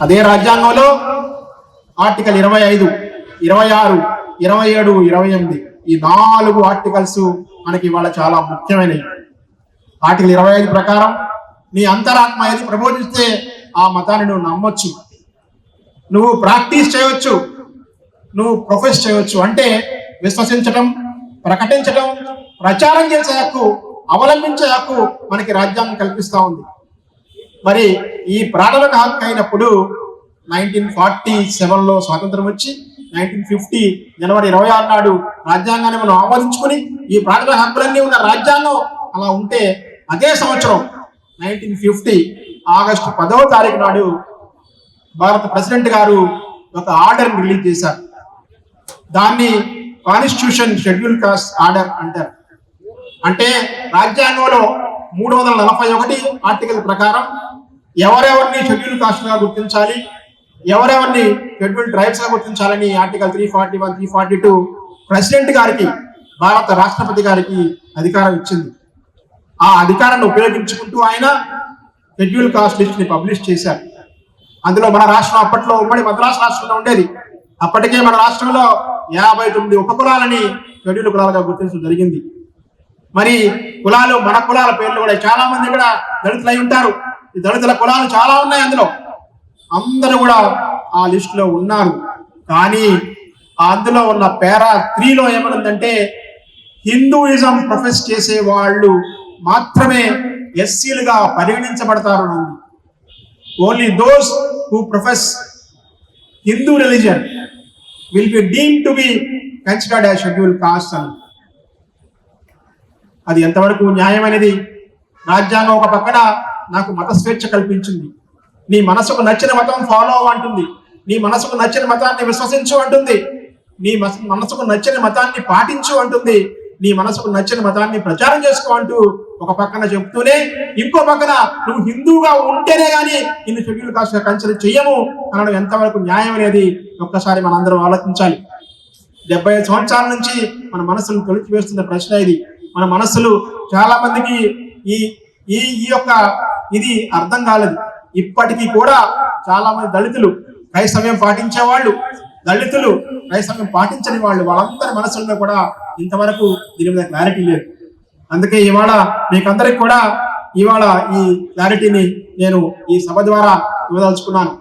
అదే రాజ్యాంగంలో ఆర్టికల్ 25, 26, 27, 28 ఈ 4 ఆర్టికల్స్ మనకి ఇవాళ చాలా ముఖ్యమైనవి. ఆర్టికల్ 25 ప్రకారం నీ అంతరాత్మ ఏది ప్రబోధిస్తే ఆ మతాన్ని నువ్వు నమ్మొచ్చు, నువ్వు ప్రాక్టీస్ చేయవచ్చు, నువ్వు ప్రొఫెస్ చేయవచ్చు. అంటే విశ్వసించటం, ప్రకటించటం, ప్రచారం చేసే హక్కు, అవలంబించే హక్కు మనకి రాజ్యాంగం కల్పిస్తూ ఉంది. మరి ఈ ప్రాథమిక హక్కు అయినప్పుడు 1947లో స్వాతంత్రం వచ్చి 1950 జనవరి 26 నాడు రాజ్యాంగాన్ని మనం ఆమోదించుకుని ఈ ప్రాథమిక హక్కులన్నీ ఉన్న రాజ్యాంగం అలా ఉంటే, అదే సంవత్సరం 1950 ఆగస్టు 10వ తారీఖు నాడు భారత ప్రెసిడెంట్ గారు ఒక ఆర్డర్ రిలీజ్ చేశారు. దాన్ని కాన్స్టిట్యూషన్ షెడ్యూల్ కాస్ట్ ఆర్డర్ అంటారు. అంటే రాజ్యాంగంలో 341 ఆర్టికల్ ప్రకారం ఎవరెవరిని షెడ్యూల్ కాస్ట్ గా గుర్తించాలి, ఎవరెవరిని షెడ్యూల్ ట్రైబ్స్ గా గుర్తించాలని ఆర్టికల్ 341, 342 ప్రెసిడెంట్ గారికి, భారత రాష్ట్రపతి గారికి అధికారం ఇచ్చింది. ఆ అధికారాన్ని ఉపయోగించుకుంటూ ఆయన షెడ్యూల్ కాస్ట్ లిస్ట్ ని పబ్లిష్ చేశారు. అందులో మన రాష్ట్రం అప్పట్లో ఉమ్మడి మద్రాసు రాష్ట్రంలో ఉండేది. అప్పటికే మన రాష్ట్రంలో 59 ఉపకులాలని షెడ్యూల్ కులాలుగా గుర్తించడం జరిగింది. మరి కులాలు, మన కులాల పేర్లు కూడా చాలా మంది కూడా దళితులై ఉంటారు. ఈ దళితుల కులాలు చాలా ఉన్నాయి, అందులో అందరూ కూడా ఆ లిస్ట్ లో ఉన్నారు. కానీ అందులో ఉన్న పారా 3లో ఏమనుందంటే హిందూయిజం ప్రొఫెస్ చేసే వాళ్ళు మాత్రమే ఎస్సీలుగా పరిగణించబడతారు. Only those who profess Hindu religion will be deemed to be considered as scheduled caste అని. అది ఎంతవరకు న్యాయం అనేది రాజ్యాంగం ఒక పక్కన నాకు మత స్వేచ్ఛ కల్పించింది. నీ మనసుకు నచ్చిన మతం ఫాలో అంటుంది, నీ మనసుకు నచ్చిన మతాన్ని విశ్వసించు అంటుంది, నీ మనసుకు నచ్చిన మతాన్ని పాటించు అంటుంది, నీ మనసుకు నచ్చిన మతాన్ని ప్రచారం చేసుకో అంటూ ఒక పక్కన చెప్తూనే, ఇంకో పక్కన నువ్వు హిందూగా ఉంటేనే గానీ నిన్ను షెడ్యూల్ కాస్ట్ గా కన్సిడర్ చెయ్యము అనడం ఎంతవరకు న్యాయం అనేది ఒక్కసారి మనందరం ఆలోచించాలి. 75 సంవత్సరాల నుంచి మన మనసును తొలిచివేస్తున్న ప్రశ్న ఇది. మన మనస్సులు చాలా మందికి ఈ యొక్క ఇది అర్థం కాలేదు. ఇప్పటికీ కూడా చాలా మంది దళితులు క్రైస్తవ్యం పాటించే వాళ్ళు, దళితులు క్రైస్తవ్యం పాటించని వాళ్ళు, వాళ్ళందరి మనసుల్లో కూడా ఇంతవరకు దీని మీద క్లారిటీ లేదు. అందుకే ఇవాళ మీకందరికి కూడా ఇవాళ ఈ క్లారిటీని నేను ఈ సభ ద్వారా ఇవ్వదలుచుకున్నాను.